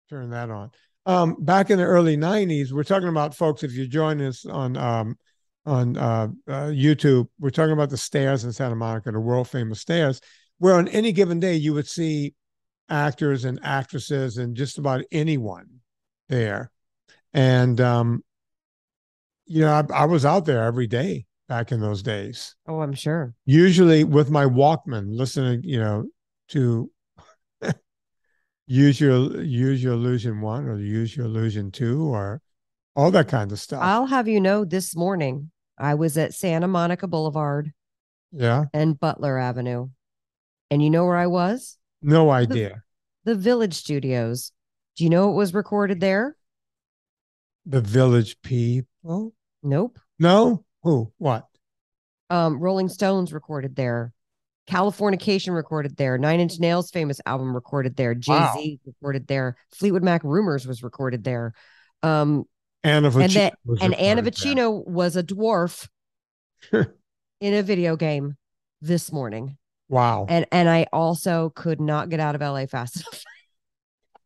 turn that on. Back in the early 90s, we're talking about, folks, if you're joining us on YouTube, we're talking about the stairs in Santa Monica, the world famous stairs, where on any given day you would see actors and actresses and just about anyone there. And I was out there every day back in those days. Oh, I'm sure. Usually with my Walkman, listening, to Use Your Illusion 1 or Use Your Illusion 2 or all that kind of stuff. I'll have you know, this morning I was at Santa Monica Boulevard and Butler Avenue. And you know where I was? No idea. The Village Studios. Do you know what was recorded there? The Village People? Nope. No? Who? What? Rolling Stones recorded there. Californication recorded there. 9 Inch Nails' famous album recorded there. Jay-Z recorded there. Fleetwood Mac Rumors was recorded there. Anna Vocino and Anna Vocino was a dwarf in a video game this morning. Wow. And I also could not get out of LA fast enough.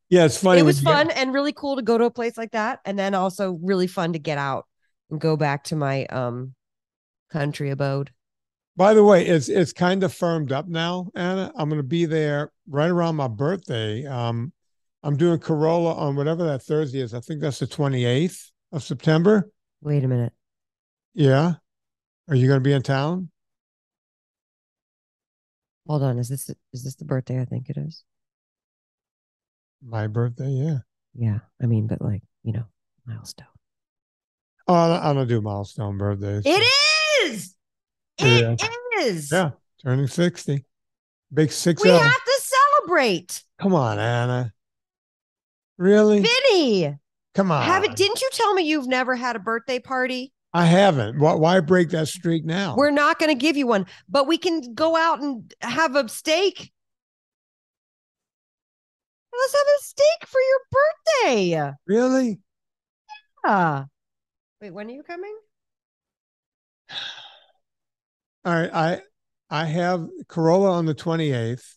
Yeah, it's funny. It was fun and really cool to go to a place like that. And then also really fun to get out and go back to my country abode. By the way, it's kind of firmed up now, Anna. I'm going to be there right around my birthday. I'm doing Corolla on whatever that Thursday is. I think that's the 28th of September. Wait a minute. Yeah. Are you going to be in town? Hold on. Is this the birthday I think it is? My birthday, yeah. Yeah. I mean, but milestone. Oh, I don't do milestone birthdays. It is. It is. Yeah. Turning 60. Big 60. We have to celebrate. Come on, Anna. Really? Vinny. Come on. Didn't you tell me you've never had a birthday party? I haven't. Why break that streak now? We're not going to give you one, but we can go out and have a steak. Let's have a steak for your birthday. Really? Yeah. Wait, when are you coming? All right. I have Corolla on the 28th.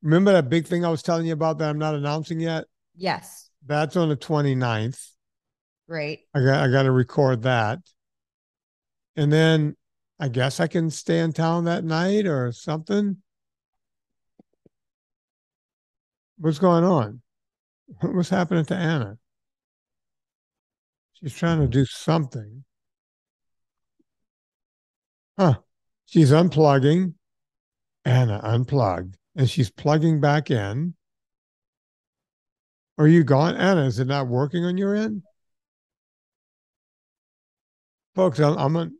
Remember that big thing I was telling you about that I'm not announcing yet? Yes. That's on the 29th. Great. I got to record that. And then I guess I can stay in town that night or something. What's going on? What's happening to Anna? She's trying to do something. Huh. She's unplugging. Anna unplugged. And she's plugging back in. Are you gone? Anna, is it not working on your end? Folks, I'm on.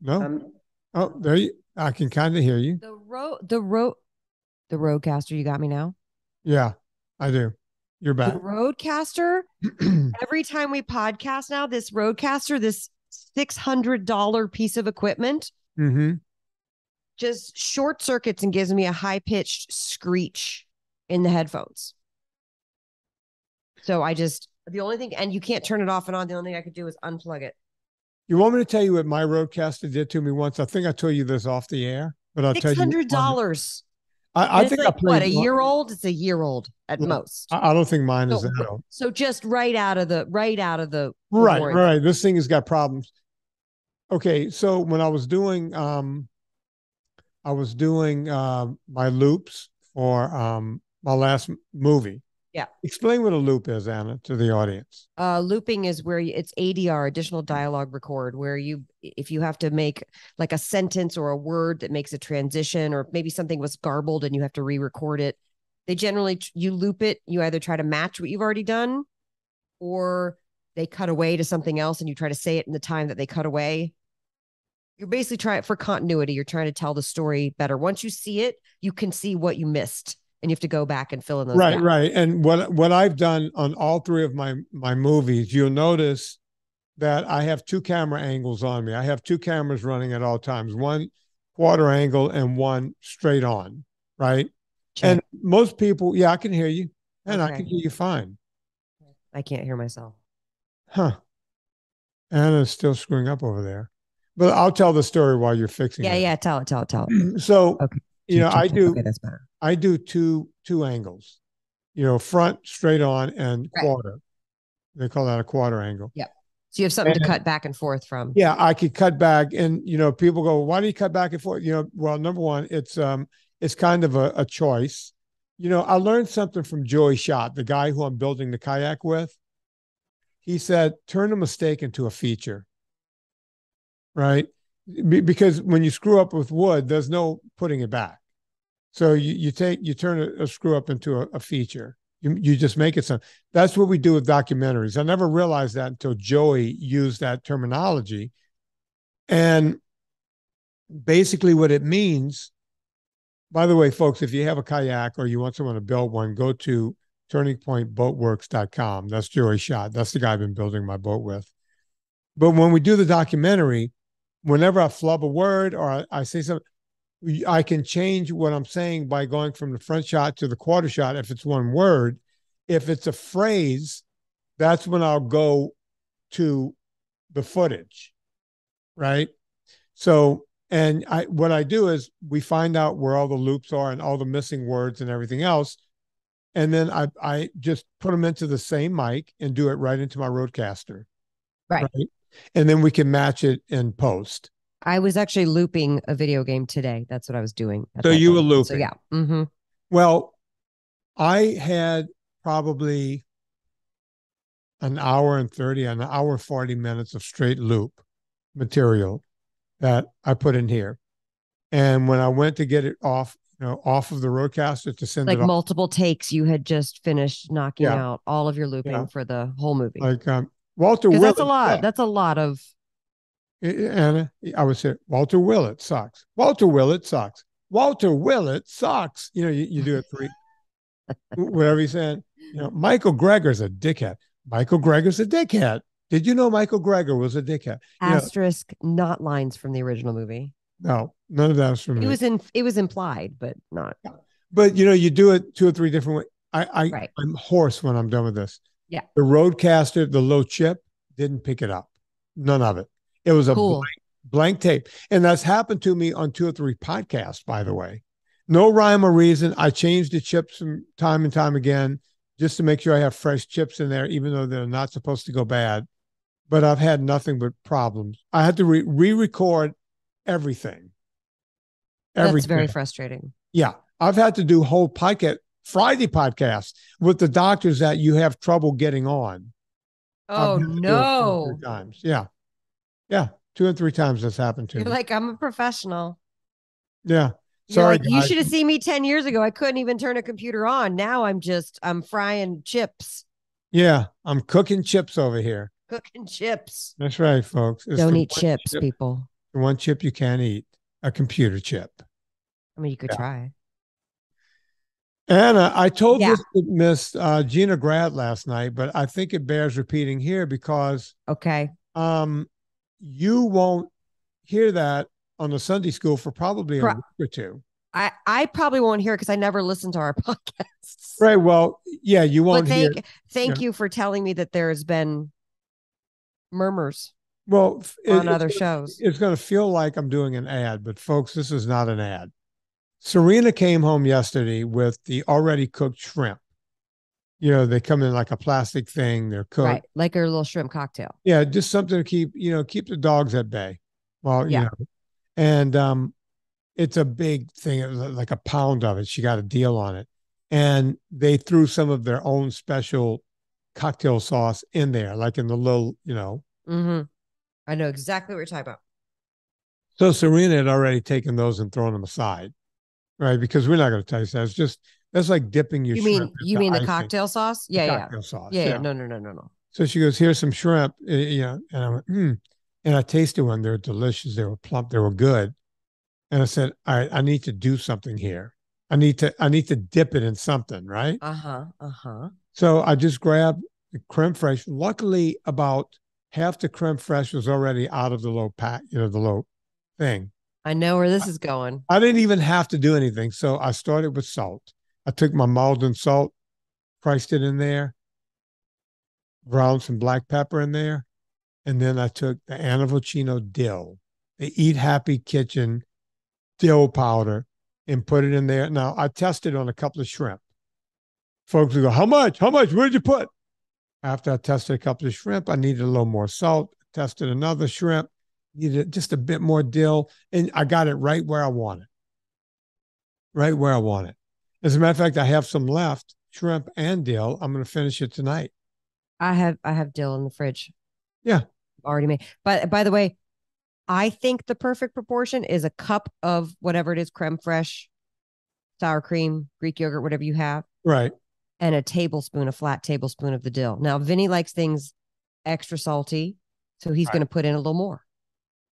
No. Oh, there you. I can kind of hear you. The Roadcaster. You got me now. Yeah, I do. You're back. The Roadcaster. Every time we podcast now, this Roadcaster, this $600 piece of equipment, just short circuits and gives me a high pitched screech in the headphones. So the only thing, and you can't turn it off and on. The only thing I could do is unplug it. You want me to tell you what my Roadcaster did to me once? I think I told you this off the air, but I'll tell you. $600. I think I played. What, a year old? It's a year old at most. I don't think mine is that old. So just right out of the right. This thing has got problems. Okay, so when I was doing my loops for my last movie. Yeah. Explain what a loop is, Anna, to the audience. Looping is where it's ADR, additional dialogue record, where if you have to make like a sentence or a word that makes a transition, or maybe something was garbled and you have to re-record it, you loop it. You either try to match what you've already done, or they cut away to something else and you try to say it in the time that they cut away. You're basically trying for continuity. You're trying to tell the story better. Once you see it, you can see what you missed. And you have to go back and fill in those gaps. Right. And what I've done on all three of my movies, you'll notice that I have two camera angles on me. I have two cameras running at all times, one quarter angle and one straight on, right? Check. And most people, yeah, I can hear you. And okay. I can hear you fine. I can't hear myself. Huh. Anna's still screwing up over there. But I'll tell the story while you're fixing it. Yeah, tell it. So, okay. I do. Okay, that's better. I do two angles. front, straight on, and Right. quarter. They call that a quarter angle. Yep. So you have something to cut back and forth from. Yeah, I could cut back, and people go, "Why do you cut back and forth?" Well, number one, it's kind of a choice. I learned something from Joey Schott, the guy who I'm building the kayak with. He said, "Turn a mistake into a feature." Right? Because when you screw up with wood, there's no putting it back. So you turn a screw up into a feature. You just make it something. That's what we do with documentaries. I never realized that until Joey used that terminology. And basically what it means, by the way, folks, if you have a kayak or you want someone to build one, go to turningpointboatworks.com. That's Joey Schott. That's the guy I've been building my boat with. But when we do the documentary, whenever I flub a word or I say something, I can change what I'm saying by going from the front shot to the quarter shot if it's one word. If it's a phrase, that's when I'll go to the footage, right? So, and what I do is we find out where all the loops are and all the missing words and everything else. And then I just put them into the same mic and do it right into my Rodecaster. Right. And then we can match it in post. I was actually looping a video game today. That's what I was doing. So you were looping. So yeah. Mm-hmm. Well, I had probably an hour 40 minutes of straight loop material that I put in here. And when I went to get it off of the Rodecaster to send it off, multiple takes, you had just finished knocking out all of your looping for the whole movie. Like Walter Willett. That's a lot. That's a lot of. Anna, I would say Walter Willett sucks. Walter Willett sucks. Walter Willett sucks. You do it three, whatever he's saying. Michael Greger's a dickhead. Michael Greger's a dickhead. Did you know Michael Greger was a dickhead? Asterisk, not lines from the original movie. No, none of that was from me. It was implied, but not. But you do it 2 or 3 different ways. I'm hoarse when I'm done with this. Yeah. The Rodecaster, the low chip, didn't pick it up. None of it. It was a blank tape. And that's happened to me on 2 or 3 podcasts, by the way. No rhyme or reason. I changed the chips from time and time again just to make sure I have fresh chips in there, even though they're not supposed to go bad. But I've had nothing but problems. I had to re-record everything. That's very frustrating. Yeah. I've had to do whole Friday podcasts with the doctors that you have trouble getting on. Oh, no. 2 or 3 times. Yeah. Yeah. 2 or 3 times that's happened to me. You're like, I'm a professional. Yeah. Sorry, you should have seen me 10 years ago. I couldn't even turn a computer on. Now I'm frying chips. Yeah. I'm cooking chips over here. Cooking chips. That's right, folks. Don't eat chips, people. The one chip you can't eat, a computer chip. I mean, you could try. Anna, I told this to Miss Gina Grad last night, but I think it bears repeating here because you won't hear that on the Sunday school for probably a week or 2. I probably won't hear it because I never listen to our podcasts. Right. Well, yeah, you won't hear. Thank you for telling me that there's been murmurs on other shows. It's going to feel like I'm doing an ad, but folks, this is not an ad. Serena came home yesterday with the already cooked shrimp. They come in like a plastic thing. They're cooked. Right, like a little shrimp cocktail. Yeah, just something to keep the dogs at bay. Well, and it's a big thing. It was like a pound of it. She got a deal on it. And they threw some of their own special cocktail sauce in there, like in the little, Mm-hmm. I know exactly what you're talking about. So Serena had already taken those and thrown them aside. Right, because we're not going to taste that. It's just that's like dipping your shrimp. You mean the cocktail sauce? Yeah, cocktail sauce. Yeah. No. So she goes, "Here's some shrimp." And I went, and I tasted one. They're delicious. They were plump. They were good. And I said, "All right, I need to do something here. I need to dip it in something, right?" So I just grabbed the creme fraiche. Luckily, about half the creme fraiche was already out of the low pack. The low thing. I know where this is going. I didn't even have to do anything. So I started with salt. I took my Malden salt, priced it in there, ground some black pepper in there, and then I took the Anna Vocino dill, the Eat Happy Kitchen dill powder, and put it in there. Now, I tested on a couple of shrimp. Folks would go, how much? How much? Where'd you put? After I tested a couple of shrimp, I needed a little more salt. Tested another shrimp, needed just a bit more dill, and I got it right where I want it. Right where I want it. As a matter of fact, I have some left, shrimp and dill. I'm going to finish it tonight. I have dill in the fridge. Yeah. Already made. But by the way, I think the perfect proportion is a cup of whatever it is, creme fraiche, sour cream, Greek yogurt, whatever you have. Right. And a flat tablespoon of the dill. Now, Vinny likes things extra salty, so he's going to put in a little more.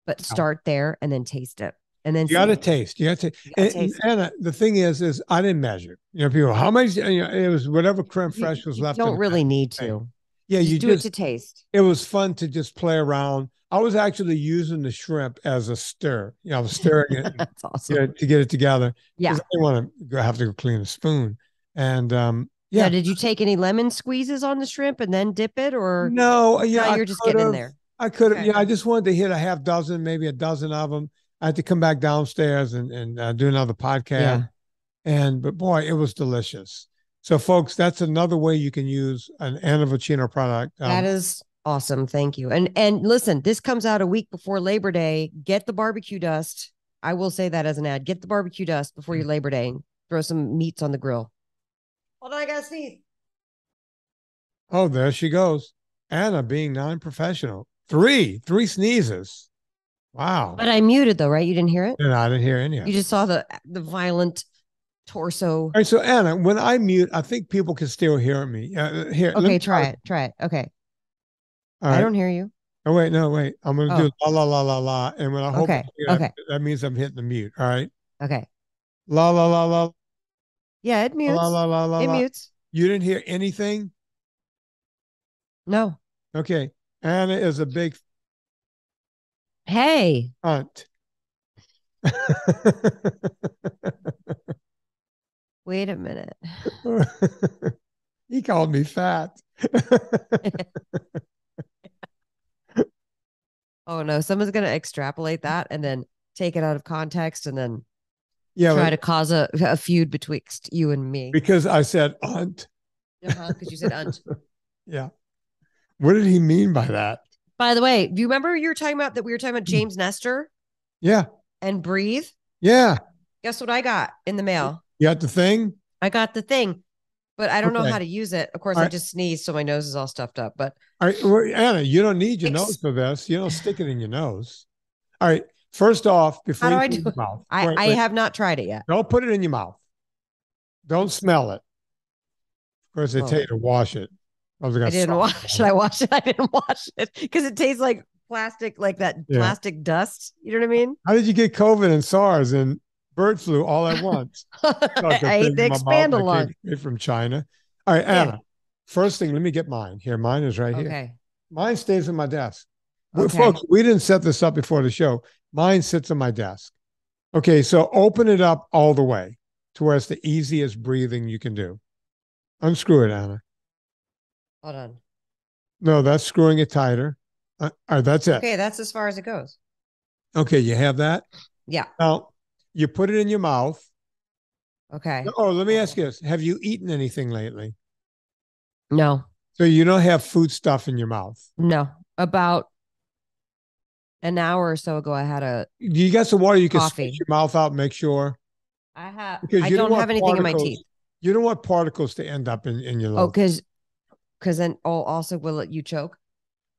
But start there and then taste it. And then you got to taste. You got to taste. And the thing is I didn't measure. You know, people, how much? You know, it was whatever creme fraiche was left. You don't really need to. Yeah, you do it to taste. It was fun to just play around. I was actually using the shrimp as a stir. You know, I was stirring it. That's awesome. You know, to get it together. Yeah. I didn't want to have to go clean a spoon. And yeah. Now, did you take any lemon squeezes on the shrimp and then dip it, or no? Yeah, you're just getting in there. I could have. Okay. Yeah, I just wanted to hit a half dozen, maybe a dozen of them. I had to come back downstairs and do another podcast. Yeah. But boy, it was delicious. So, folks, that's another way you can use an Anna Vocino product. That is awesome. Thank you. And listen, this comes out a week before Labor Day. Get the barbecue dust. I will say that as an ad. Get the barbecue dust before your Labor Day. Throw some meats on the grill. Hold on, I gotta sneeze. Oh, there she goes. Anna being non-professional. Three sneezes. Wow. But I muted though, right? You didn't hear it? No, I didn't hear any of it. You just saw the violent torso. All right, so Anna, when I mute, I think people can still hear me. Here. Okay, try it. Okay. I don't hear you. Oh, wait. I'm going to do la, la, la, la, la. And when I hope that means I'm hitting the mute. All right. Okay. La, la, la, la. Yeah, it mutes. La, la, la, la, it mutes. You didn't hear anything? No. Okay. Anna is a big aunt. Wait a minute. He called me fat. Oh no, someone's going to extrapolate that and then take it out of context and then try to cause a feud betwixt you and me. Because I said aunt. Because you said aunt. Yeah. What did he mean by that? By the way, do you remember we were talking about James Nestor? Yeah. And breathe? Yeah. Guess what I got in the mail? You got the thing? I got the thing, but I don't know how to use it. Of course, I just sneezed, so my nose is all stuffed up. But all right, well, Anna, you don't need your nose for this. You don't stick it in your nose. All right. First off, before how do you I do your mouth, I have not tried it yet. Don't put it in your mouth. Don't smell it. Of course, they tell you to wash it. I didn't wash it. Should I wash it? I didn't wash it because it tastes like plastic, like that plastic dust. You know what I mean? How did you get COVID and SARS and bird flu all at once? I ate the Expand-A-Lot from China. All right, Anna. First thing, let me get mine. Here, mine is right here. Mine stays on my desk. Okay. Folks, we didn't set this up before the show. Mine sits on my desk. Okay, so open it up all the way to where it's the easiest breathing you can do. Unscrew it, Anna. Hold on. No, that's screwing it tighter. All right, that's it. Okay, that's as far as it goes. Okay, you have that? Yeah. Now, you put it in your mouth. Okay. Oh, let me ask you this. Have you eaten anything lately? No. So you don't have food stuff in your mouth? No. About an hour or so ago, I had a You got some water you can coffee. spit your mouth out, make sure? I have. I don't have anything in my teeth. You don't want particles to end up in your lungs. Oh, because then also will you choke?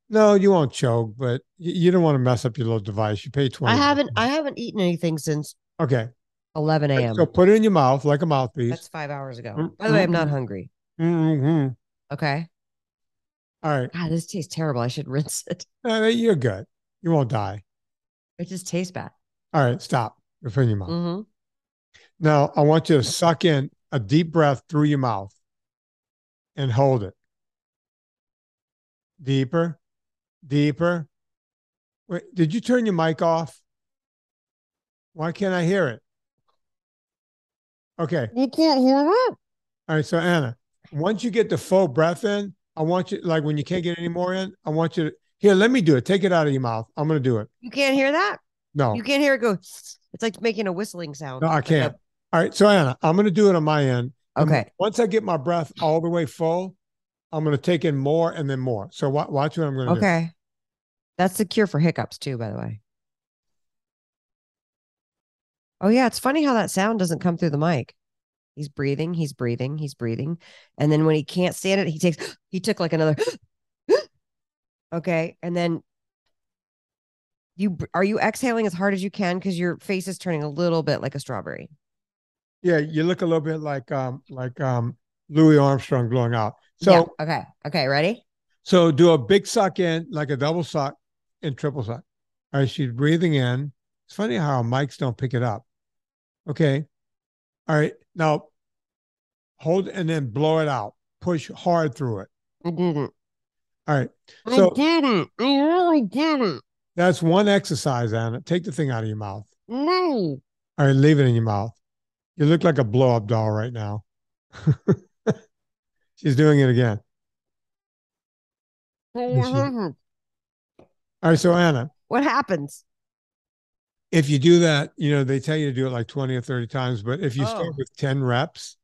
No, you won't choke, but you don't want to mess up your little device. You pay $20. I haven't eaten anything since 11 a.m. So put it in your mouth like a mouthpiece. That's 5 hours ago. By the way, I'm not hungry. Okay. All right. God, this tastes terrible. I should rinse it. You're good. You won't die. It just tastes bad. All right, stop. Put it in your mouth. Now, I want you to suck in a deep breath through your mouth and hold it. Deeper. Deeper. Wait, did you turn your mic off? Why can't I hear it? Okay. You can't hear that? All right, so Anna, once you get the full breath in, I want you, like when you can't get any more in, I want you to, here, let me do it. Take it out of your mouth. I'm going to do it. You can't hear that? No. You can't hear it go, it's like making a whistling sound. No, I can't. All right, so Anna, I'm going to do it on my end. And Okay. once I get my breath all the way full, I'm going to take in more and then more. So watch what I'm going to do. Okay. That's the cure for hiccups too, by the way. Oh yeah, it's funny how that sound doesn't come through the mic. He's breathing, he's breathing, he's breathing. And then when he can't stand it, he took like another okay. And then are you exhaling as hard as you can because your face is turning a little bit like a strawberry? Yeah, you look a little bit like Louis Armstrong blowing out. Yeah. So Okay. Okay. Ready? so do a big suck in, like a double suck and triple suck. All right, she's breathing in. It's funny how mics don't pick it up. Okay. All right. Now hold and then blow it out. Push hard through it. I didn't. All right. I So didn't. I really didn't. that's one exercise, Anna. Take the thing out of your mouth. No. All right, leave it in your mouth. You look like a blow up doll right now. She's doing it again. All right, so Anna, What happens? if you do that, they tell you to do it like 20 or 30 times, but if you start Oh, with 10 reps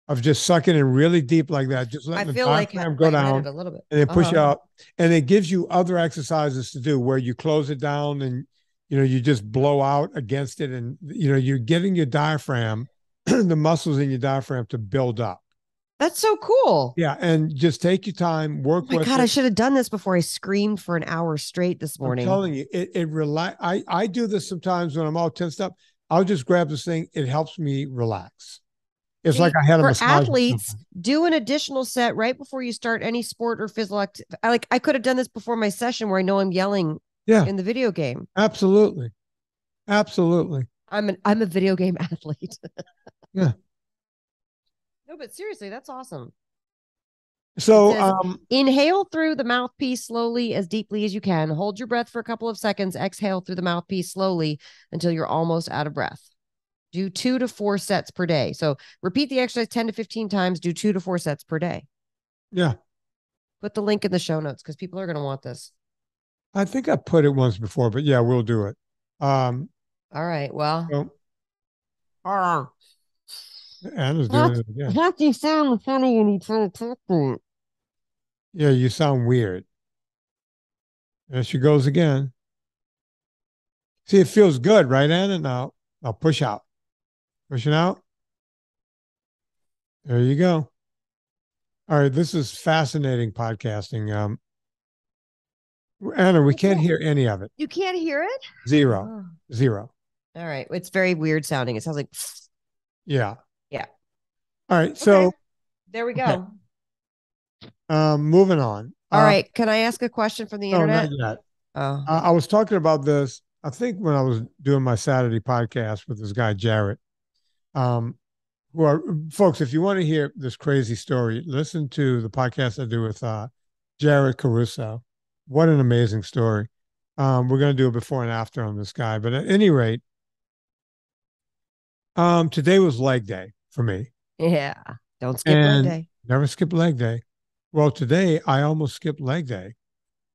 of just sucking in really deep like that, just I letting the feel like diaphragm go lightheaded down a little bit. and then push out. And it gives you other exercises to do where you close it down and, you just blow out against it. And, you're getting your diaphragm, the muscles in your diaphragm to build up. That's so cool. Yeah. And just take your time, work Oh my with God, it. I should have done this before I screamed for an hour straight this morning. I'm telling you, it relax. I do this sometimes when I'm all tensed up. I'll just grab this thing. It helps me relax. It's like I had a for massage. athletes, do an additional set right before you start any sport or physical activity. I could have done this before my session where I know I'm yelling in the video game. Absolutely. Absolutely. I'm a video game athlete. Yeah. No, but seriously, that's awesome. So says, inhale through the mouthpiece slowly as deeply as you can. Hold your breath for a couple of seconds. Exhale through the mouthpiece slowly until you're almost out of breath. Do 2 to 4 sets per day. So repeat the exercise 10 to 15 times. Do 2 to 4 sets per day. Yeah. Put the link in the show notes because people are going to want this. I think I put it once before, but yeah, we'll do it. All right. Well. Anna's doing it again. That you sound funny when you try to talk to it. Yeah, you sound weird. There she goes again. See, it feels good, right, Anna? Now push out. Pushing out. There you go. All right, this is fascinating podcasting. Anna, we can't hear any of it. You can't hear it? Zero. Zero. All right. It's very weird sounding. It sounds like. Yeah. Yeah. All right. So okay. There we go. Moving on. All right. Can I ask a question from the internet? No, not yet. Oh. I was talking about this, I think when I was doing my Saturday podcast with this guy, Jarrett. Who are folks, if you want to hear this crazy story, listen to the podcast I do with Jarrett Caruso. What an amazing story. We're going to do a before and after on this guy. But at any rate, today was leg day for me. Yeah. Don't skip leg day. Never skip leg day. Well, today I almost skipped leg day.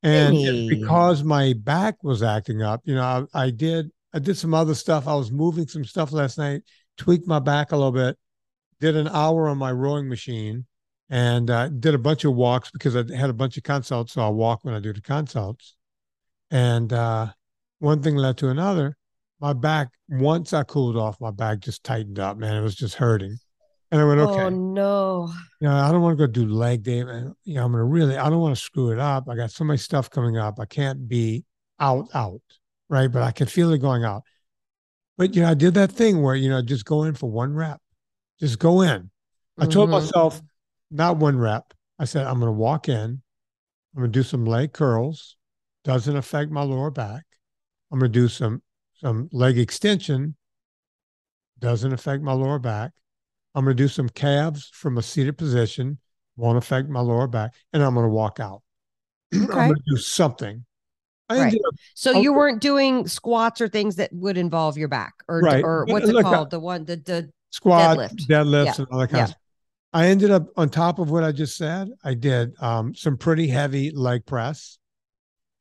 And because my back was acting up, I did some other stuff. I was moving some stuff last night, tweaked my back a little bit, did an hour on my rowing machine, and did a bunch of walks because I had a bunch of consults. So I'll walk when I do the consults. And one thing led to another. My back, once I cooled off, my back just tightened up, man. It was just hurting. And I went, okay. Oh, no. I don't want to go do leg day. Man. I don't want to screw it up. I got so much stuff coming up. I can't be out, right? But I can feel it going out. But, I did that thing where, just go in for one rep. Just go in. I told myself, not one rep. I said, I'm going to walk in. I'm going to do some leg curls. Doesn't affect my lower back. I'm going to do some leg extension. Doesn't affect my lower back. I'm going to do some calves from a seated position. Won't affect my lower back. And I'm going to walk out. Okay. I'm going to do something. So you weren't doing squats or things that would involve your back or what's it called? The squat, deadlifts and all that kind of stuff. I ended up on top of what I just said. I did some pretty heavy leg press.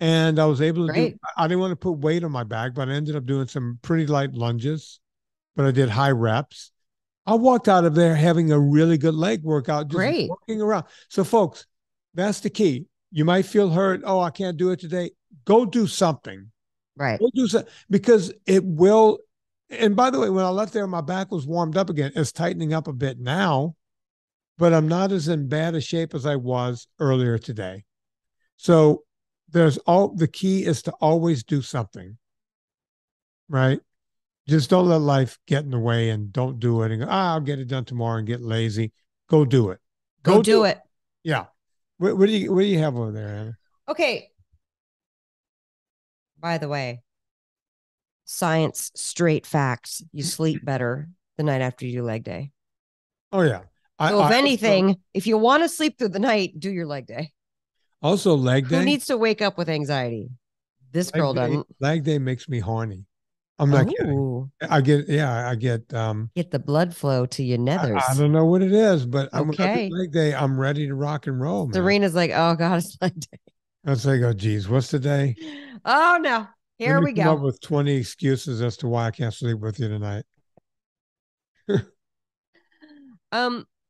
And I was able to I didn't want to put weight on my back, but I ended up doing some pretty light lunges, but I did high reps. I walked out of there having a really good leg workout, just Great. walking around. So, folks, that's the key. You might feel hurt. Oh, I can't do it today. Go do something. Right. Go do something because it will. And by the way, when I left there, my back was warmed up again. It's tightening up a bit now, but I'm not as in bad a shape as I was earlier today. So the key is to always do something, right? Just don't let life get in the way and don't do it and go, I'll get it done tomorrow and get lazy. Go do it. Go Go do do it. it. Yeah. What do you have over there, Anna? Okay. By the way, science, straight facts. You sleep better the night after you do leg day. Oh yeah. So if anything, if you want to sleep through the night, do your leg day. Also leg day. Who needs to wake up with anxiety? This girl doesn't. Leg day makes me horny. I'm not kidding. I get get the blood flow to your nethers. I don't know what it is, but okay. Leg day, I'm ready to rock and roll, man. Serena's like, oh God, it's leg day. I was like, oh geez, what's the day? Oh no. Here we go. Come up with 20 excuses as to why I can't sleep with you tonight.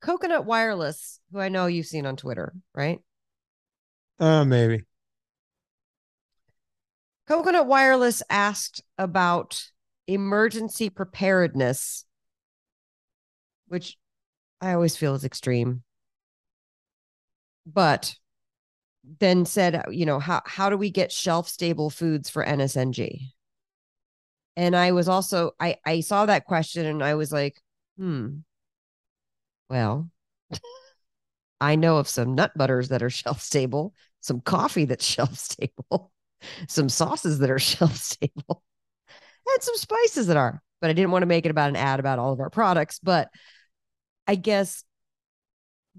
Coconut Wireless, who I know you've seen on Twitter, right? Maybe. Coconut Wireless asked about emergency preparedness, which I always feel is extreme. But then said, how do we get shelf stable foods for NSNG? And I was also, I saw that question and I was like, well, I know of some nut butters that are shelf stable, some coffee that's shelf stable, some sauces that are shelf stable, and some spices that are. But I didn't want to make it about an ad about all of our products. But I guess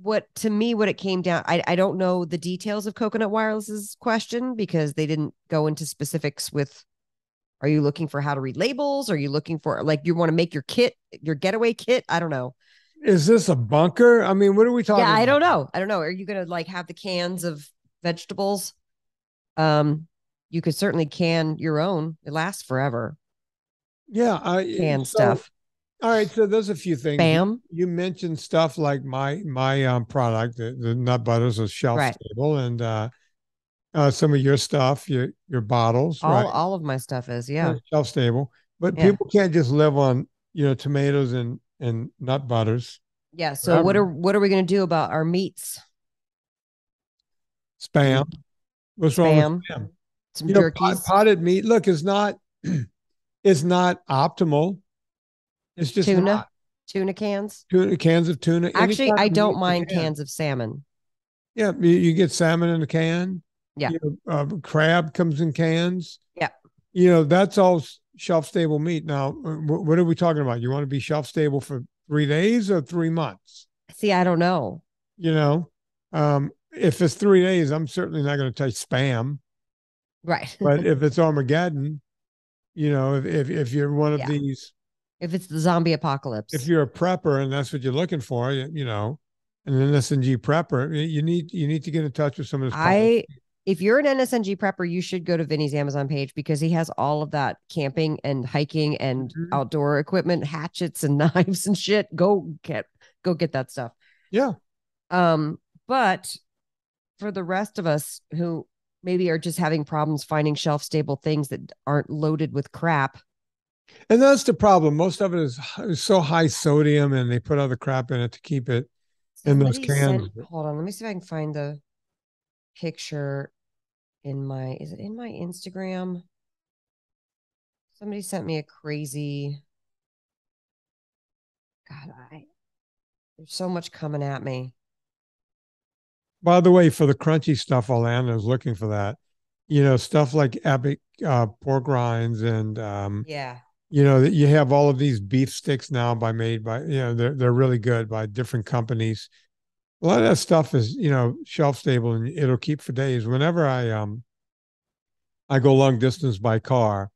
what it came down, I don't know the details of Coconut Wireless's question because they didn't go into specifics with, are you looking for how to read labels? Are you looking for, like, you want to make your kit, your getaway kit? I don't know. Is this a bunker? I mean, what are we talking about? I don't know. Are you going to like have the cans of vegetables? You could certainly can your own. It lasts forever. Yeah. Canned stuff. All right. So there's a few things. Bam. You mentioned stuff like my product, the nut butters are shelf stable, and some of your stuff, your bottles, all of my stuff is shelf stable. But people can't just live on tomatoes and nut butters. Yeah. So what are we going to do about our meats? Spam. What's wrong with spam? Some jerkies. Potted meat. Look, is not optimal. It's just tuna cans. Cans of tuna. Actually, I don't mind cans of salmon. Yeah, you get salmon in a can. Yeah. Crab comes in cans. Yeah. That's all shelf stable meat. Now, what are we talking about? You want to be shelf stable for 3 days or 3 months? See, I don't know. If it's 3 days, I'm certainly not going to touch spam. Right. But if it's Armageddon, if you're one of these, if it's the zombie apocalypse, if you're a prepper and that's what you're looking for, an NSNG prepper, you need to get in touch with some of this. If you're an NSNG prepper, you should go to Vinny's Amazon page because he has all of that camping and hiking and outdoor equipment, hatchets and knives and shit. Go get that stuff. Yeah. But for the rest of us who maybe are just having problems finding shelf stable things that aren't loaded with crap. And that's the problem. Most of it is so high sodium and they put other crap in it to keep it in those cans. Hold on. Let me see if I can find the picture is it in my Instagram? Somebody sent me a crazy, God, there's so much coming at me. By the way, for the crunchy stuff, Alana is looking for that. Stuff like epic pork rinds and you have all of these beef sticks now they're really good by different companies. A lot of that stuff is shelf stable and it'll keep for days. Whenever I go long distance by car,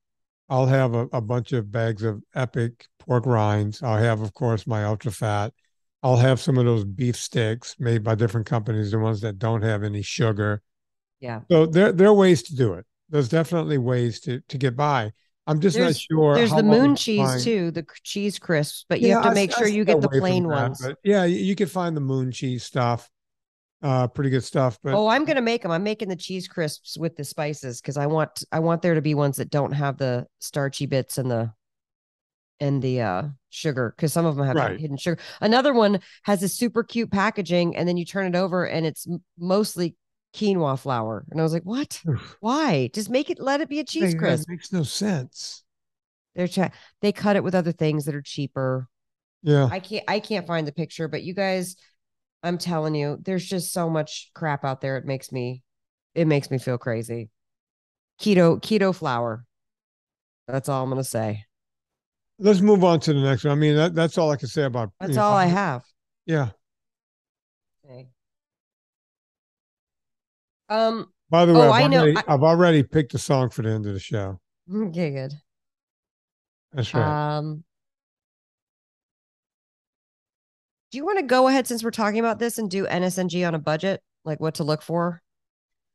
I'll have a bunch of bags of epic pork rinds. I'll have, of course, my ultra fat. I'll have some of those beef sticks made by different companies, the ones that don't have any sugar. Yeah. So there are ways to do it. There's definitely ways to get by. I'm just not sure There's how the well you moon can cheese find. too, the cheese crisps, but you Yeah, have to make I sure you stay get the away from plain that. ones. But yeah, you can find the moon cheese stuff. Pretty good stuff. But Oh, I'm gonna make them. I'm making the cheese crisps with the spices because I want there to be ones that don't have the starchy bits and the sugar, because some of them have right. hidden sugar. Another one has a super cute packaging, and then you turn it over and it's mostly quinoa flour. And I was like, what? Oof. Why? Just make it, let it be a cheese That crisp. makes no sense. They cut it with other things that are cheaper. Yeah. I can't find the picture, but you guys, I'm telling you, there's just so much crap out there. It makes me feel crazy. Keto flour. That's all I'm gonna say. Let's move on to the next one. I mean, that's all I can say about, That's all I have. yeah. Okay. Um. By the way, Oh, I know. I've already picked a song for the end of the show. Okay, good. That's right. Um. Do you want to go ahead, since we're talking about this, and do NSNG on a budget, like what to look for?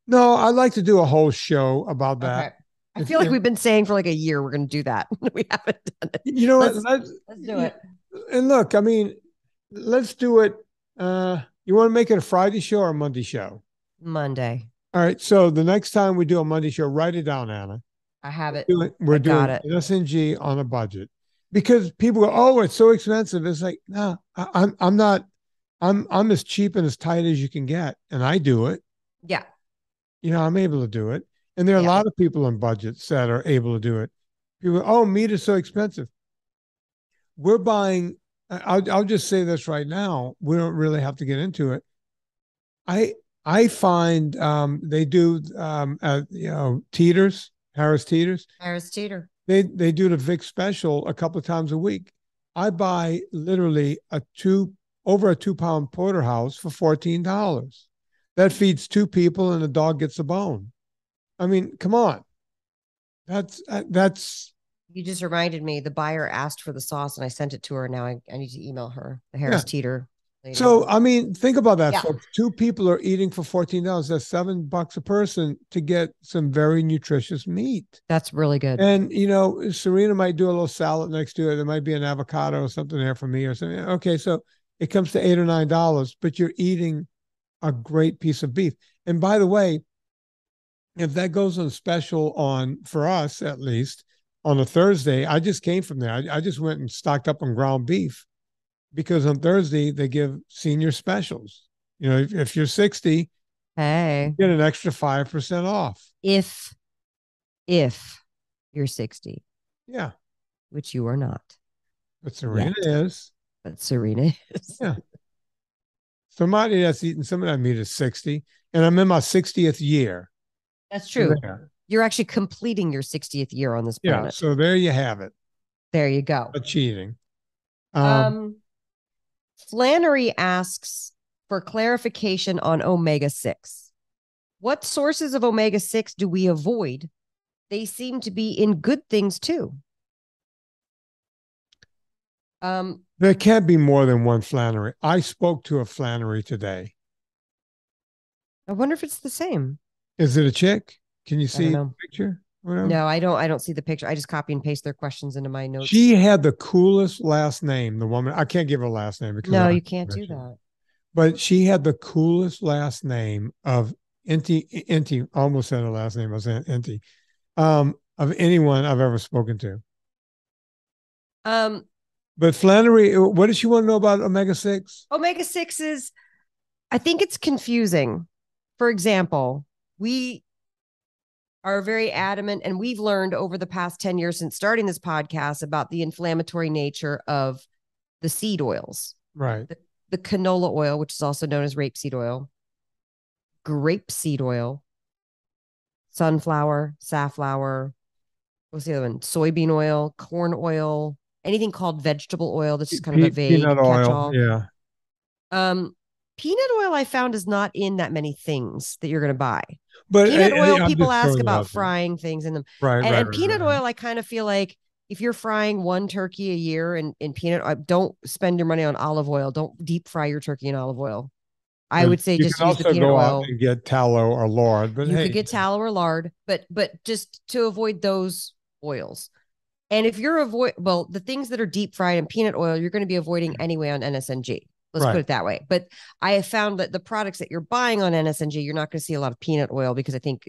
No, I'd like to do a whole show about that. Okay. I feel like we've been saying for like a year we're going to do that. We haven't done it. You know what? Let's do it. And look, I mean, let's do it. You want to make it a Friday show or a Monday show? Monday. All right. So the next time we do a Monday show, write it down, Anna. I have it. We're I got doing it. NSNG on a budget, because people go, "Oh, it's so expensive." It's like, no, I'm not. I'm as cheap and as tight as you can get, and I do it. Yeah. I'm able to do it. And there are a Yeah. lot of people on budgets that are able to do it. People, oh, meat is so expensive. We're buying. I'll just say this right now. We don't really have to get into it. I I find they do Teeters, Harris Teeters. Harris Teeter. They do the Vic special a couple of times a week. I buy literally over a 2 pound porterhouse for $14. That feeds two people and the dog gets a bone. I mean, come on. That's You just reminded me. The buyer asked for the sauce, and I sent it to her. Now I need to email her. The yeah. Harris Teeter lady. So I mean, think about that, Yeah. folks. Two people are eating for $14. That's $7 a person to get some very nutritious meat. That's really good. And Serena might do a little salad next to it. There might be an avocado or something there for me or something. Okay, so it comes to $8 or $9, but you're eating a great piece of beef. And by the way, if that goes on special for us at least, on a Thursday, I just came from there. I just went and stocked up on ground beef, because on Thursday they give senior specials. If you're 60, Hey, you get an extra 5% off. if you're 60, Yeah, which you are not, but Serena is. but Serena is. Yeah. Somebody that's eating some of that meat is 60, and I'm in my 60th year. That's true. There. You're actually completing your 60th year on this planet. Yeah, so there you have it. There you go. A cheating. Flannery asks for clarification on omega-6. What sources of omega-6 do we avoid? They seem to be in good things too. There can't be more than one Flannery. I spoke to a Flannery today. I wonder if it's the same. Is it a chick? Can you see the picture? Whatever. No, I don't see the picture. I just copy and paste their questions into my notes. She had the coolest last name, the woman. I can't give her last name because no, you can't do that. But she had the coolest last name of Inti, almost said her last name was Inti, of anyone I've ever spoken to. But Flannery, what does she want to know about omega-6? Omega-6 is, I think it's confusing. For example, we are very adamant, and we've learned over the past 10 years since starting this podcast about the inflammatory nature of the seed oils. Right. The canola oil, which is also known as rapeseed oil, grapeseed oil, sunflower, safflower, what's the other one? Soybean oil, corn oil, anything called vegetable oil. That's just kind of a vague catch-all. Yeah. Peanut oil, I found, is not in that many things that you're going to buy. But peanut oil, people ask about frying things in them. Right. And peanut oil, I kind of feel like if you're frying one turkey a year in peanut oil, don't spend your money on olive oil. Don't deep fry your turkey in olive oil. I would say just use the peanut oil. You can also go out and get tallow or lard. But you could get tallow or lard, but just to avoid those oils. And if you're the things that are deep fried and peanut oil, you're going to be avoiding anyway on NSNG. Let's put it that way. But I have found that the products that you're buying on NSNG, you're not going to see a lot of peanut oil because I think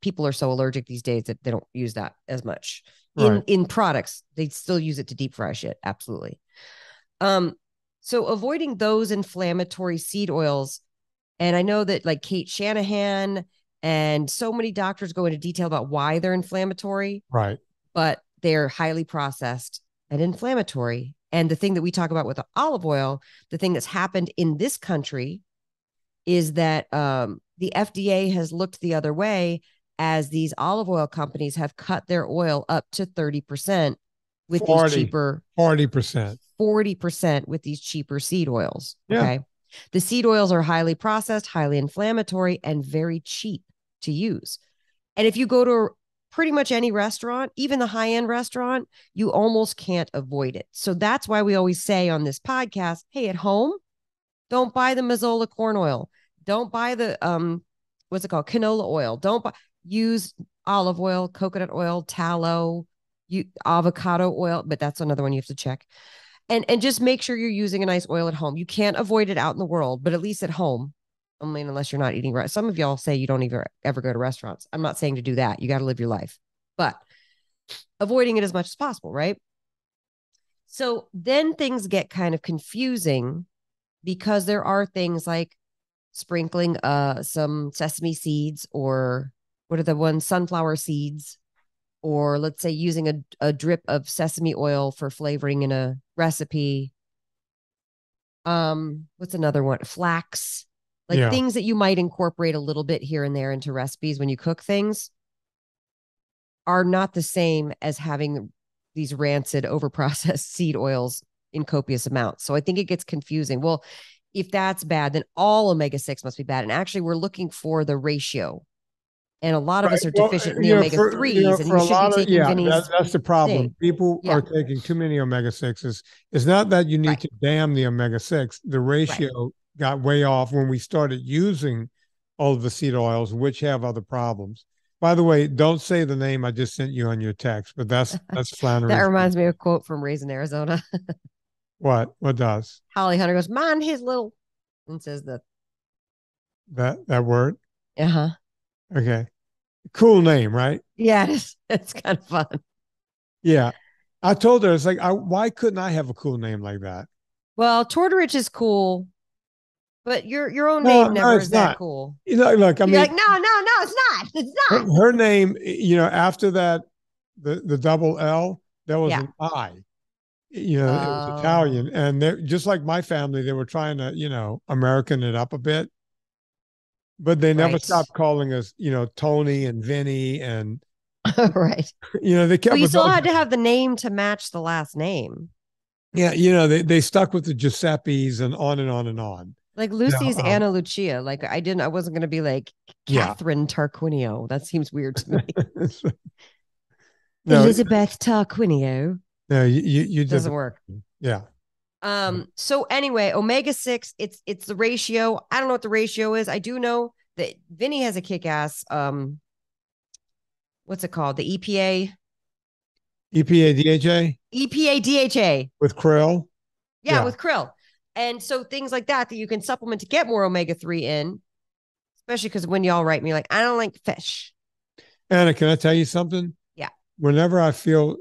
people are so allergic these days that they don't use that as much in products. They still use it to deep fry shit. Absolutely. So avoiding those inflammatory seed oils. And I know that like Kate Shanahan and so many doctors go into detail about why they're inflammatory. Right. But they're highly processed and inflammatory. And the thing that we talk about with the olive oil, the thing that's happened in this country is that the FDA has looked the other way as these olive oil companies have cut their oil up to 30% with these cheaper 40% with these cheaper seed oils. Yeah. Okay. The seed oils are highly processed, highly inflammatory, and very cheap to use. And if you go to pretty much any restaurant, even the high-end restaurant, you almost can't avoid it. So that's why we always say on this podcast, hey, at home, don't buy the Mazola corn oil. Don't buy the, what's it called? Canola oil. Use olive oil, coconut oil, tallow, avocado oil, but that's another one you have to check. And just make sure you're using a nice oil at home. You can't avoid it out in the world, but at least at home. I mean, unless you're not eating right. Some of y'all say you don't even ever go to restaurants. I'm not saying to do that. You got to live your life, but avoiding it as much as possible, right? So then things get kind of confusing because there are things like sprinkling some sesame seeds, or what are the ones, sunflower seeds, or let's say using a drip of sesame oil for flavoring in a recipe. What's another one? Flax. Like things that you might incorporate a little bit here and there into recipes when you cook things are not the same as having these rancid, overprocessed seed oils in copious amounts. So I think it gets confusing. Well, if that's bad, then all omega-6 must be bad. And actually, we're looking for the ratio. And a lot of us are deficient in the omega-3s, and you should be taking Vinnie's. That's the problem. People are taking too many omega-6s. It's not that you need to damn the omega-6. The ratio got way off when we started using all of the seed oils, which have other problems. By the way, don't say the name I just sent you on your text, but that's Flannery. That reminds me of a quote from Raisin, Arizona. What does? Holly Hunter goes, "Man, his little," and says that word. Uh-huh. Okay. Cool name, right? Yeah, it's kind of fun. Yeah. I told her, it's like, why couldn't I have a cool name like that? Well, Tortorich is cool, but your own name never is that cool. You know, look, I mean, like, no, it's not. It's not. Her name, you know, after that, the double L, there was an I. You know, it was Italian. And just like my family, they were trying to, you know, American it up a bit. But they never stopped calling us, you know, Tony and Vinny and right. You know, they kept. Well, you still had to have the name to match the last name. Yeah, you know, they stuck with the Giuseppes and on and on and on. Like Lucy's Anna Lucia. Like I wasn't going to be like Catherine Tarquinio. That seems weird to me. No, Elizabeth Tarquinio. No, you doesn't work. Yeah. So anyway, omega-6, it's the ratio. I don't know what the ratio is. I do know that Vinny has a kick-ass what's it called? The EPA DHA with krill. Yeah, with krill. And so things like that you can supplement to get more omega-3 in, especially because when y'all write me like, I don't like fish. Anna, can I tell you something? Yeah. Whenever I feel,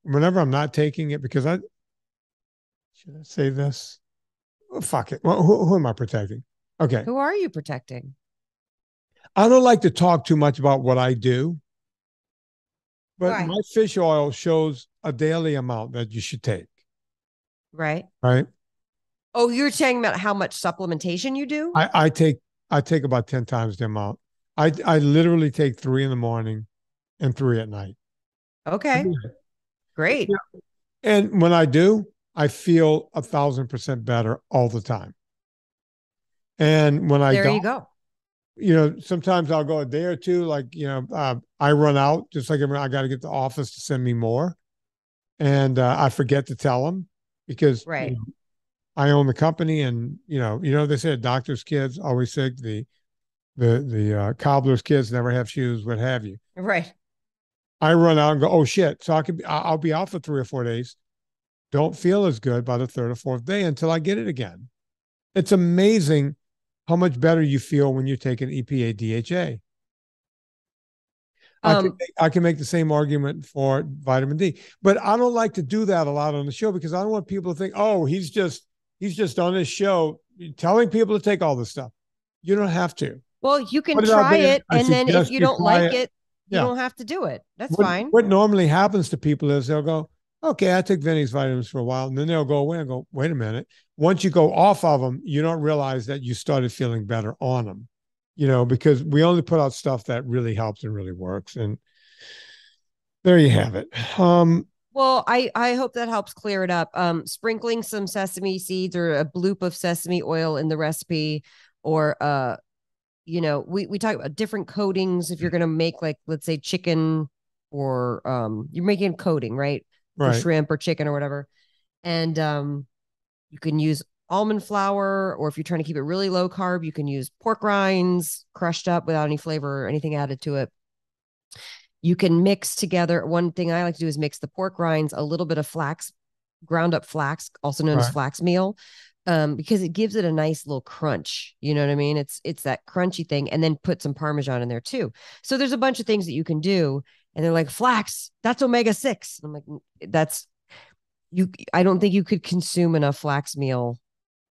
whenever I'm not taking it, because should I say this? Oh, fuck it. Well, who am I protecting? Okay. Who are you protecting? I don't like to talk too much about what I do, but Why? my fish oil shows a daily amount that you should take. Right. Right. Oh, you're saying about how much supplementation you do? I take about 10 times the amount. I literally take 3 in the morning and 3 at night. Okay. Great. Yeah. And when I do, I feel 1,000% better all the time. And when I you go. Sometimes I'll go a day or two, like, I run out, just like I got to get the office to send me more. And I forget to tell them because I own the company, and, they say doctor's kids always sick. The cobbler's kids never have shoes, what have you. Right. I run out and go, oh shit. So I'll be out for 3 or 4 days. Don't feel as good by the third or fourth day until I get it again. It's amazing how much better you feel when you take an EPA DHA. I can make the same argument for vitamin D, but I don't like to do that a lot on the show because I don't want people to think, oh, he's just on his show telling people to take all this stuff. You don't have to. Well, you can try it, and then if you don't like it, you yeah. don't have to do it. That's what, fine. What normally happens to people is they'll go, okay, I took Vinny's vitamins for a while, and then they'll go away and go, wait a minute. Once you go off of them, you don't realize that you started feeling better on them, because we only put out stuff that really helps and really works. And there you have it. Well, I hope that helps clear it up. Sprinkling some sesame seeds or a bloop of sesame oil in the recipe, or we talk about different coatings. If you're going to make, like, let's say chicken, or you're making a coating, right? For shrimp or chicken or whatever. And you can use almond flour, or if you're trying to keep it really low carb, you can use pork rinds crushed up without any flavor or anything added to it. You can mix together. One thing I like to do is mix the pork rinds, a little bit of ground up flax, also known as flax meal, because it gives it a nice little crunch. You know what I mean? It's that crunchy thing, and then put some Parmesan in there too. So there's a bunch of things that you can do. And they're like, flax, that's omega-6. I'm like, I don't think you could consume enough flax meal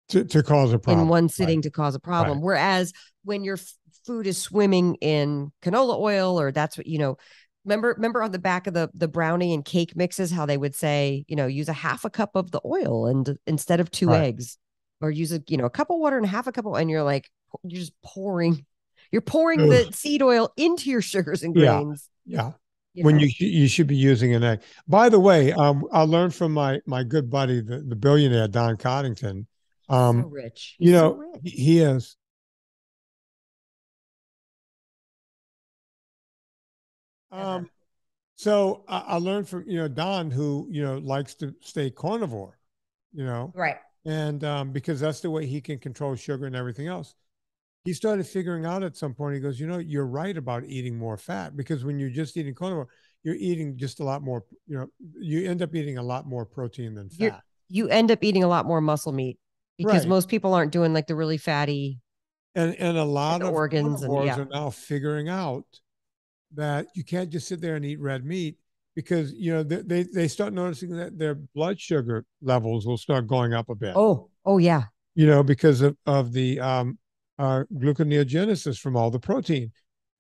to cause a problem in one sitting to cause a problem. Whereas when your food is swimming in canola oil, or that's what, remember on the back of the brownie and cake mixes, how they would say, use a half a cup of the oil and instead of 2 eggs, or use a cup of water and half a cup of, and you're just pouring the seed oil into your sugars and grains. Yeah. When you should be using an egg. By the way, I learned from my good buddy, the billionaire Don Coddington. So rich. He's so rich. He is. So I learned from Don, who likes to stay carnivore, right, and because that's the way he can control sugar and everything else. He started figuring out at some point, he goes, you're right about eating more fat, because when you're just eating carnivore, you're eating just a lot more, you end up eating a lot more protein than fat. You end up eating a lot more muscle meat, because most people aren't doing like the really fatty. And a lot of organs are now figuring out that you can't just sit there and eat red meat, because, they start noticing that their blood sugar levels will start going up a bit. Oh yeah. Because of the, gluconeogenesis from all the protein.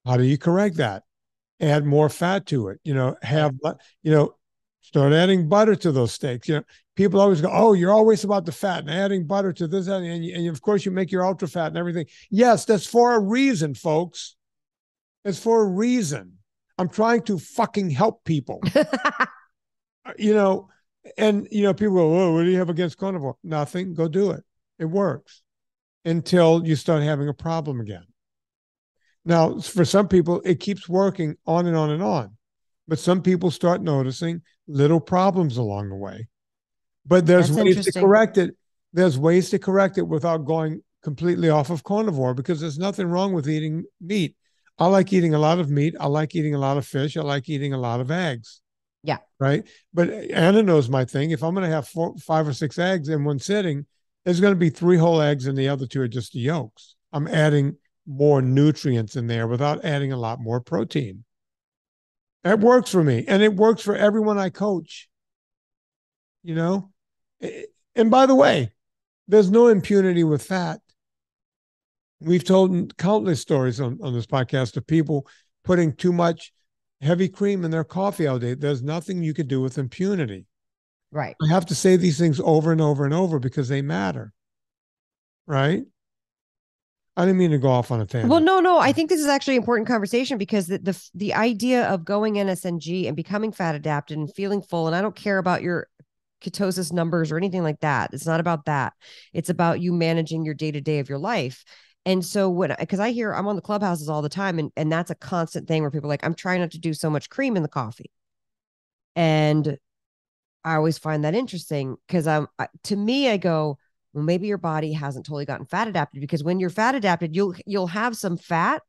How do you correct that? Add more fat to it. Start adding butter to those steaks. People always go, oh, you're always about the fat and adding butter to this, and of course you make your ultra fat and everything. Yes, that's for a reason, folks. It's for a reason. I'm trying to fucking help people. And people go, oh, what do you have against carnivore? Nothing. Go do it. It works. Until you start having a problem again. Now, for some people, it keeps working on and on and on. But some people start noticing little problems along the way. But there's ways to correct it. There's ways to correct it without going completely off of carnivore, because there's nothing wrong with eating meat. I like eating a lot of meat. I like eating a lot of fish. I like eating a lot of eggs. Yeah. Right? But Anna knows my thing. If I'm going to have 5 or 6 eggs in one sitting, there's going to be 3 whole eggs and the other 2 are just the yolks. I'm adding more nutrients in there without adding a lot more protein. That works for me. And it works for everyone I coach. And by the way, there's no impunity with fat. We've told countless stories on this podcast of people putting too much heavy cream in their coffee all day. There's nothing you could do with impunity. Right. I have to say these things over and over and over because they matter. Right? I didn't mean to go off on a tangent. Well, no. I think this is actually an important conversation, because the idea of going NSNG and becoming fat adapted and feeling full, and I don't care about your ketosis numbers or anything like that. It's not about that. It's about you managing your day-to-day of your life. And so because I'm on the clubhouses all the time, and that's a constant thing where people are like, I'm trying not to do so much cream in the coffee. And I always find that interesting, because to me, I go, well, maybe your body hasn't totally gotten fat adapted, because when you're fat adapted, you'll have some fat,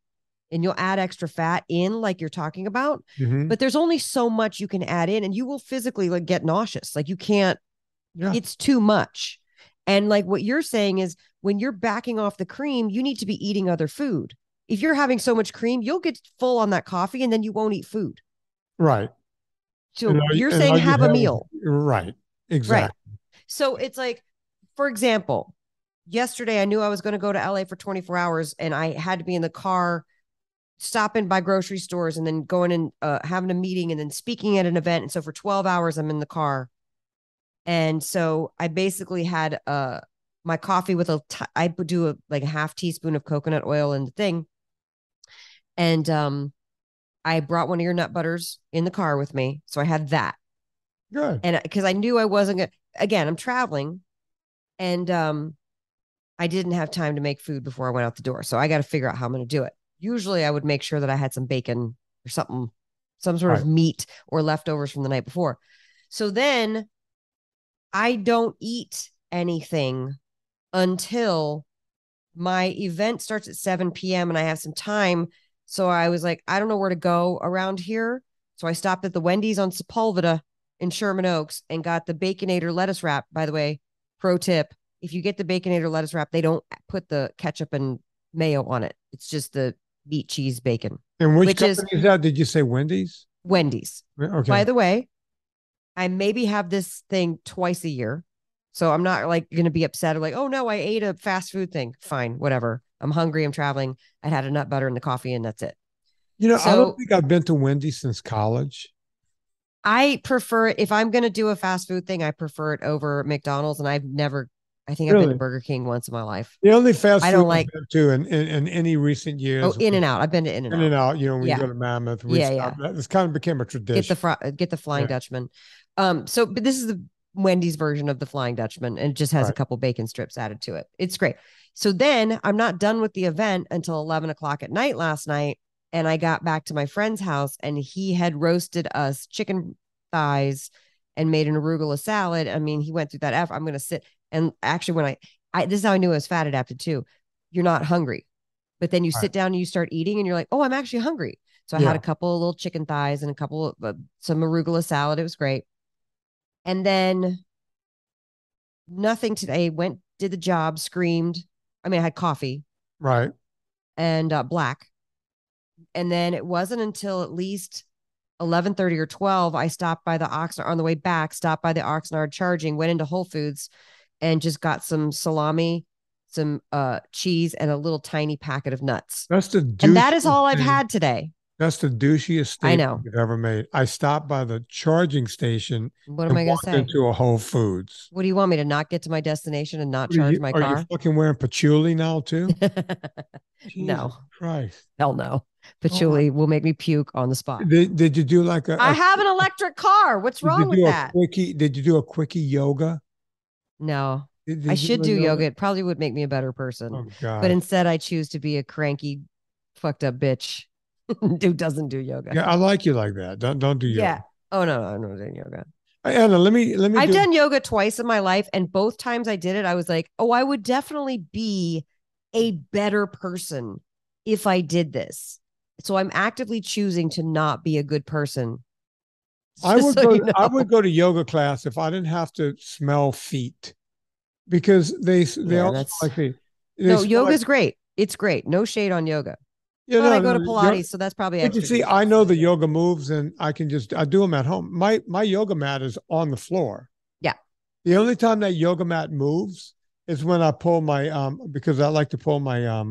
and you'll add extra fat in like you're talking about, Mm-hmm. but there's only so much you can add in and you will physically like get nauseous. Like you can't, Yeah. it's too much. And like what you're saying is when you're backing off the cream, you need to be eating other food. If you're having so much cream, you'll get full on that coffee and then you won't eat food. Right. So you're And saying all you have a have, meal. right. Right. Exactly. So it's like, for example, yesterday I knew I was going to go to LA for 24 hours and I had to be in the car stopping by grocery stores and then going and having a meeting and then speaking at an event. And so for 12 hours, I'm in the car. And so I basically had my coffee with I would do like a half teaspoon of coconut oil in the thing. And I brought one of your nut butters in the car with me. So I had that. Good. And because I knew I wasn't going to, again, I'm traveling and I didn't have time to make food before I went out the door. So I got to figure out how I'm going to do it. Usually I would make sure that I had some bacon or something, some sort of meat or leftovers from the night before. So then I don't eat anything until my event starts at 7 p.m. and I have some time. So I was like, I don't know where to go around here. So I stopped at the Wendy's on Sepulveda in Sherman Oaks and got the Baconator lettuce wrap. By the way, pro tip, if you get the Baconator lettuce wrap, they don't put the ketchup and mayo on it. It's just the meat, cheese, bacon. And which company is that? Did you say Wendy's? Wendy's. Okay. By the way, I maybe have this thing twice a year. So I'm not like going to be upset or like, oh no, I ate a fast food thing. Fine, whatever. I'm hungry. I'm traveling. I had a nut butter in the coffee and that's it. You know, I don't think I've been to Wendy's since college. I prefer, if I'm going to do a fast food thing, I prefer it over McDonald's. And I think Really? I've been to Burger King once in my life. The only fast food I've been to in any recent years. Oh, In-N-Out. I've been to In-N-Out. In-N-Out, you know, when you go to Mammoth, this kind of became a tradition. Get the Flying Dutchman. But this is the Wendy's version of the Flying Dutchman, and it just has a couple bacon strips added to it. It's great. So then I'm not done with the event until 11 o'clock at night last night. And I got back to my friend's house and he had roasted us chicken thighs and made an arugula salad. I mean, he went through that effort. I'm going to sit. And actually, when this is how I knew I was fat adapted too. You're not hungry, but then you sit down and you start eating and you're like, oh, I'm actually hungry. So I had a couple of little chicken thighs and a couple of some arugula salad. It was great. And then nothing today. Did the job, screamed. I mean, I had coffee. Right. And black. And then it wasn't until at least 11:30 or 12, I stopped by the Oxnard on the way back, stopped by the Oxnard charging, went into Whole Foods and just got some salami, some cheese, and a little tiny packet of nuts. And that is all I've had today. That's the douchiest statement you've ever made. I stopped by the charging station. What am I going to say? Into a Whole Foods. What do you want me to not get to my destination and not charge my car? Are you fucking wearing patchouli now too? No. Christ. Hell no. Patchouli will make me puke on the spot. Did you do like I have an electric car. What's wrong with that? Did you do a quickie yoga? No. I should do yoga. It probably would make me a better person. Oh, God. But instead, I choose to be a cranky, fucked up bitch who doesn't do yoga. Yeah, I like you like that. Don't do yoga. Yeah. Oh no, I'm not doing yoga. Anna, let me. I've done yoga twice in my life, and both times I did it, I was like, oh, I would definitely be a better person if I did this. So I'm actively choosing to not be a good person. I would go to yoga class if I didn't have to smell feet, because they also like feet. No, yoga's great. It's great. No shade on yoga. Yeah, but I go to Pilates, so that's probably extra. But you see, I know the yoga moves, and I do them at home. My yoga mat is on the floor. Yeah. The only time that yoga mat moves is when I pull my because I like to pull my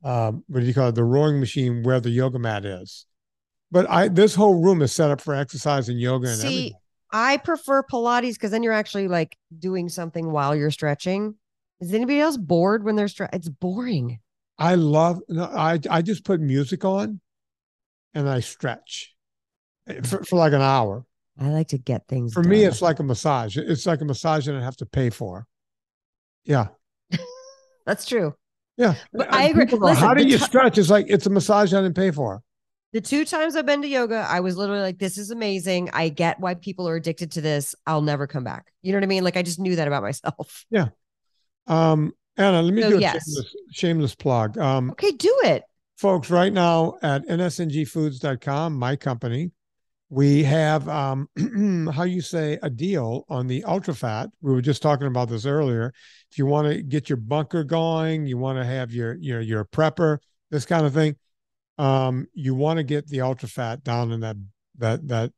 what do you call it, the rowing machine where the yoga mat is. But this whole room is set up for exercise and yoga and everything. I prefer Pilates because then you're actually like doing something while you're stretching. Is anybody else bored when they're stretching? It's boring. I just put music on and I stretch for like an hour. I like to get things for done. me. It's like a massage. It's like a massage that I have to pay for. Yeah. That's true. Yeah. But I agree. Listen, how do you stretch? It's like, it's a massage I didn't pay for. The 2 times I've been to yoga, I was literally like, this is amazing. I get why people are addicted to this. I'll never come back. You know what I mean? Like, I just knew that about myself. Yeah. Anna, let me do a shameless plug. Okay, do it. folks, right now at nsngfoods.com, my company, we have how you say a deal on the ultra fat. We were just talking about this earlier. If you want to get your bunker going, you want to have your prepper, this kind of thing. You want to get the ultra fat down in that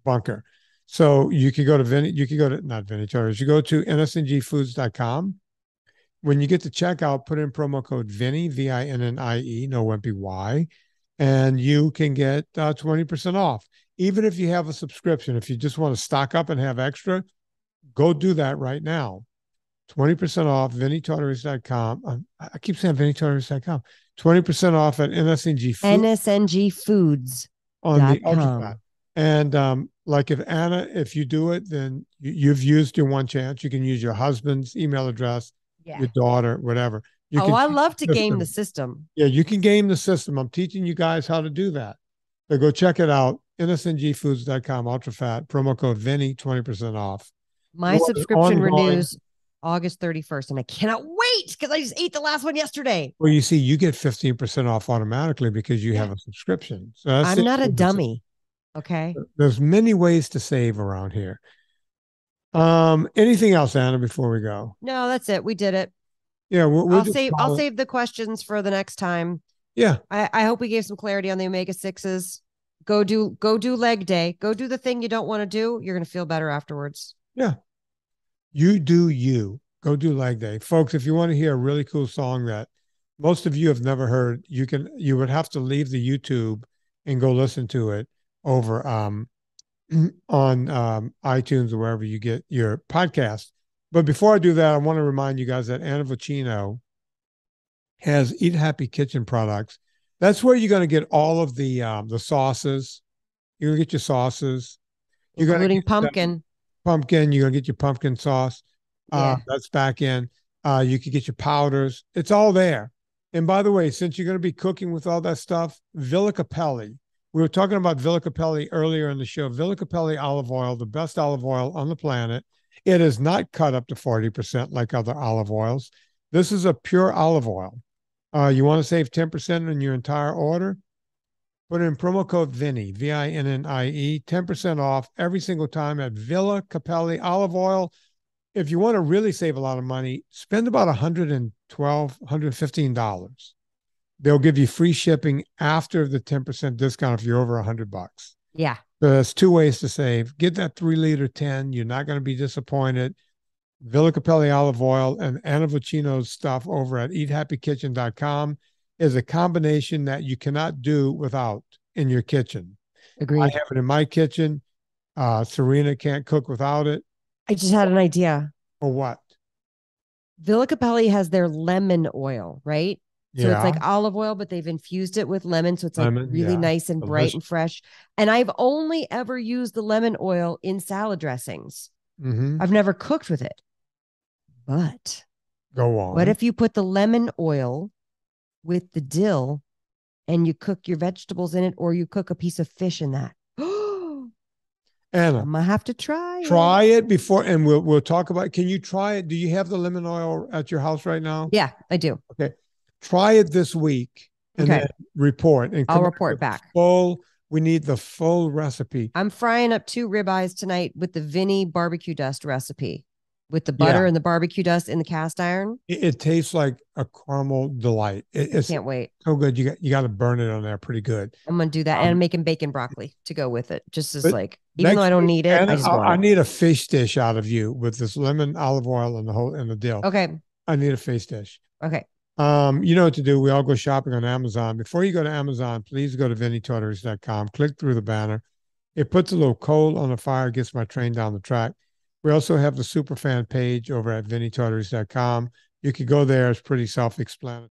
bunker. So you can go to you can go to not Vinnie Torres, you go to nsngfoods.com. When you get to checkout, put in promo code Vinnie, VINNIE, no wimpy Y, and you can get 20% off. Even if you have a subscription, if you just want to stock up and have extra, go do that right now. 20% off, VinnieTartaris.com. I keep saying VinnieTartaris.com. 20% off at NSNG Foods. NSNG Foods. On the ultra fat. And like if you do it, then you've used your one chance. You can use your husband's email address, your daughter, whatever. I love to game the system. Yeah, you can game the system. I'm teaching you guys how to do that. So go check it out. NSNGfoods.com, ultra fat, promo code Vinnie, 20% off. My subscription renews August 31st, and I cannot wait because I just ate the last one yesterday. Well, you see, you get 15% off automatically because you have a subscription. So I'm not a dummy. Okay. There's many ways to save around here. Anything else, Anna, before we go? No, that's it. We did it. Yeah, I'll save the questions for the next time. Yeah. I hope we gave some clarity on the omega-6s. Go do leg day. Go do the thing you don't want to do. You're going to feel better afterwards. Yeah. You do you. Go do leg day. Folks, if you want to hear a really cool song that most of you have never heard, you would have to leave the YouTube and go listen to it over on iTunes or wherever you get your podcast. But before I do that, I want to remind you guys that Anna Vocino has Eat Happy Kitchen products. That's where you're going to get all of the sauces. You're going to get your sauces. Including pumpkin. Pumpkin. You're going to get your pumpkin sauce. That's back in. You could get your powders. It's all there. And by the way, since you're going to be cooking with all that stuff, Villa CAPPELLI. We were talking about Villa CAPPELLI earlier in the show. Villa CAPPELLI olive oil, the best olive oil on the planet. It is not cut up to 40% like other olive oils. This is a pure olive oil. You want to save 10% on your entire order? Put in promo code Vinnie, VINNIE, 10% off every single time at Villa CAPPELLI olive oil. If you want to really save a lot of money, spend about $112, $115. They'll give you free shipping after the 10% discount if you're over $100. Yeah. So there's two ways to save. Get that 3-liter 10. You're not going to be disappointed. Villa CAPPELLI olive oil and Anna Vocino's stuff over at eathappykitchen.com is a combination that you cannot do without in your kitchen. Agreed. I have it in my kitchen. Serena can't cook without it. I just had an idea. Or what? Villa CAPPELLI has their lemon oil, right? So it's like olive oil, but they've infused it with lemon. So it's like really nice and bright and fresh. And I've only ever used the lemon oil in salad dressings. I've never cooked with it. But go on. What if you put the lemon oil with the dill and you cook your vegetables in it, or you cook a piece of fish in that? Anna, I'm gonna have to try it before, and we'll talk about. Can you try it? Do you have the lemon oil at your house right now? Yeah, I do. Okay, try it this week and then report. And I'll report back. We need the full recipe. I'm frying up 2 ribeyes tonight with the Vinnie barbecue dust recipe, with the butter and the barbecue dust in the cast iron. It tastes like a caramel delight. I can't wait. So good. You got to burn it on there pretty good. I'm gonna do that, and I'm making bacon broccoli to go with it. Just as like, even though I don't need it, I need a fish dish out of you with this lemon, olive oil, and the dill. Okay. I need a fish dish. Okay. You know what to do. We all go shopping on Amazon. Before you go to Amazon, please go to VinnieTartaris.com. Click through the banner. It puts a little coal on the fire, gets my train down the track. We also have the superfan page over at VinnieTartaris.com. You could go there. It's pretty self-explanatory.